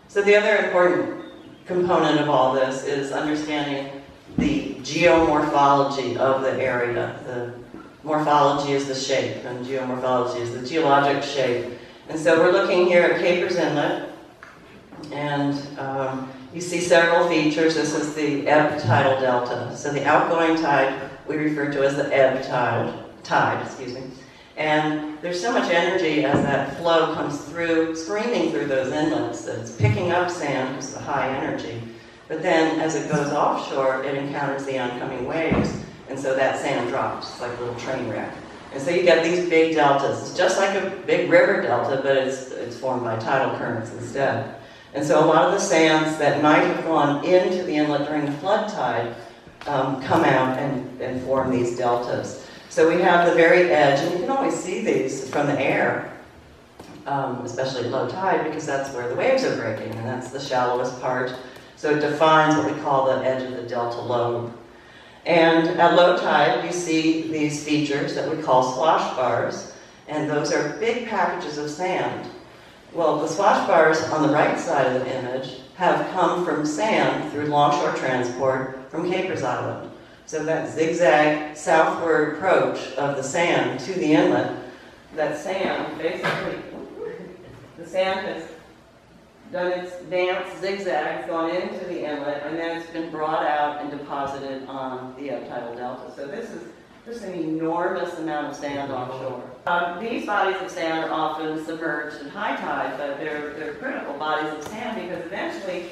So the other important component of all this is understanding the geomorphology of the area. The morphology is the shape, and geomorphology is the geologic shape. And so we're looking here at Capers Inlet, and you see several features. This is the ebb tidal delta. So the outgoing tide we refer to as the ebb tide, excuse me. And there's so much energy as that flow comes through, screaming through those inlets, that it's picking up sand, because the high energy. But then as it goes offshore, it encounters the oncoming waves, and so that sand drops. It's like a little train wreck. And so you get these big deltas. It's just like a big river delta, but it's formed by tidal currents instead. And so a lot of the sands that might have gone into the inlet during the flood tide come out and form these deltas. So we have the very edge, and you can always see these from the air, especially at low tide, because that's where the waves are breaking, and that's the shallowest part. So it defines what we call the edge of the delta lobe. And at low tide, you see these features that we call swash bars, and those are big packages of sand. Well, the swash bars on the right side of the image have come from sand through longshore transport from Capers Island. So that zigzag southward approach of the sand to the inlet, that sand, basically, the sand has done its dance zigzag, gone into the inlet, and then it's been brought out and deposited on the ebb tidal delta. So this is an enormous amount of sand offshore. These bodies of sand are often submerged at high tide, but they're critical bodies of sand because eventually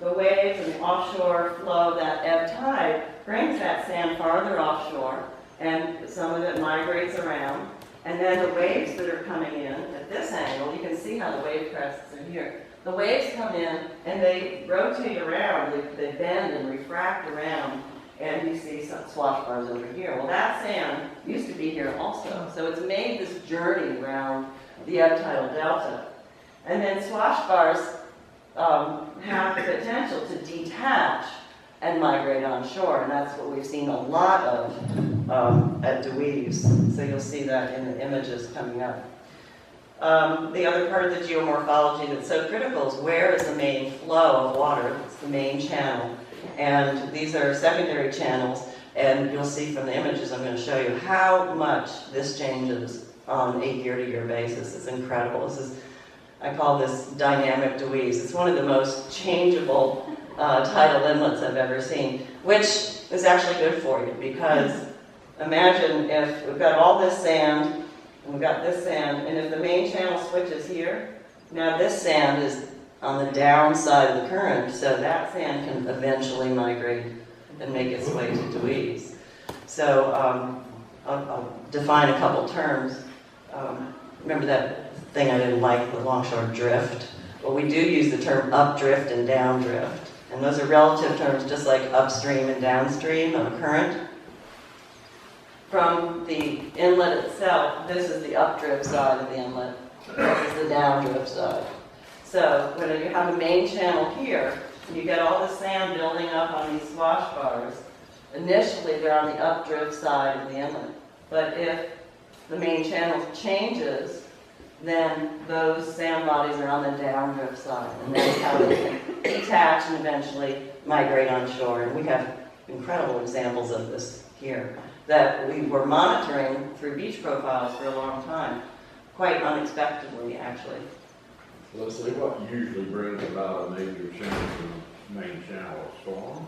the waves and the offshore flow, that ebb tide, brings that sand farther offshore, and some of it migrates around. And then the waves that are coming in at this angle, you can see how the wave crests are here. The waves come in and they rotate around, they bend and refract around, and you see some swash bars over here. Well, that sand used to be here also, so it's made this journey around the ebb tidal delta. And then swash bars have the potential to detach and migrate on shore, and that's what we've seen a lot of at Dewees. So you'll see that in the images coming up. The other part of the geomorphology that's so critical is where is the main flow of water. It's the main channel. And these are secondary channels, and you'll see from the images I'm going to show you how much this changes on a year-to-year basis. It's incredible. I call this dynamic Dewees. It's one of the most changeable tidal inlets I've ever seen, which is actually good for you, because imagine if we've got all this sand, and we've got this sand, and if the main channel switches here, now this sand is on the downside of the current, so that sand can eventually migrate and make its way to Dewees. So I'll define a couple terms. Remember that thing I didn't like, the longshore drift? Well, we do use the term updrift and downdrift, and those are relative terms, just like upstream and downstream of a current. From the inlet itself, this is the updrift side of the inlet, this is the downdrift side. So when you have a main channel here, you get all the sand building up on these swash bars. Initially, they're on the updrift side of the inlet. But if the main channel changes, then those sand bodies are on the downdrift side. And that's how they can detach and eventually migrate on shore. And we have incredible examples of this here that we were monitoring through beach profiles for a long time, quite unexpectedly, actually. Let's see, what usually brings about a major change in the main channel of storm?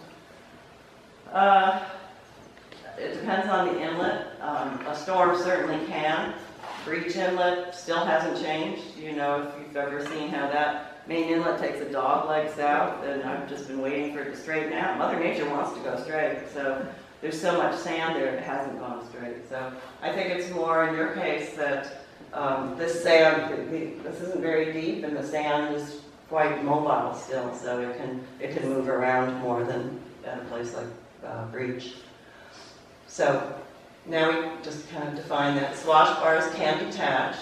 It depends on the inlet. A storm certainly can. Breach Inlet still hasn't changed. You know, if you've ever seen how that main inlet takes a dog leg south, and I've just been waiting for it to straighten out. Mother Nature wants to go straight, so there's so much sand there it hasn't gone straight. So I think it's more in your case that this sand, this isn't very deep, and the sand is quite mobile still, so it can move around more than at a place like Breach. So now we just kind of define that swash bars can detach,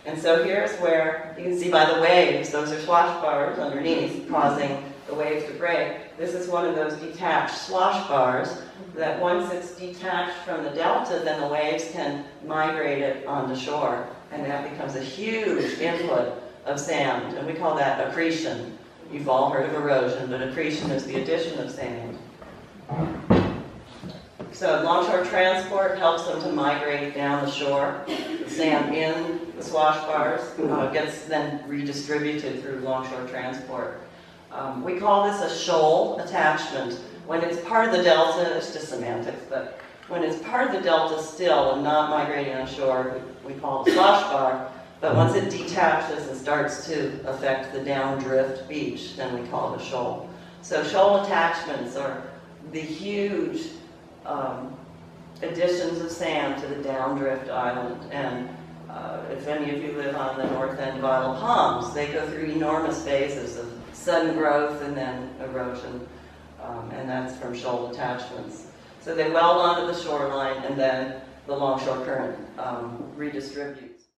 and so here's where you can see by the waves, those are swash bars underneath causing the waves to break. This is one of those detached swash bars that once it's detached from the delta, then the waves can migrate it onto shore, and that becomes a huge input of sand, and we call that accretion. You've all heard of erosion, but accretion is the addition of sand. So longshore transport helps them to migrate down the shore. The sand in the swash bars gets then redistributed through longshore transport. We call this a shoal attachment. When it's part of the delta, it's just semantics, but when it's part of the delta still and not migrating on shore, we call it a swash bar. But once it detaches and starts to affect the downdrift beach, then we call it a shoal. So shoal attachments are the huge additions of sand to the downdrift island. And if any of you live on the north end of Isle of Palms, they go through enormous phases of sudden growth and then erosion, and that's from shoal attachments. So they weld onto the shoreline, and then the longshore current redistributes.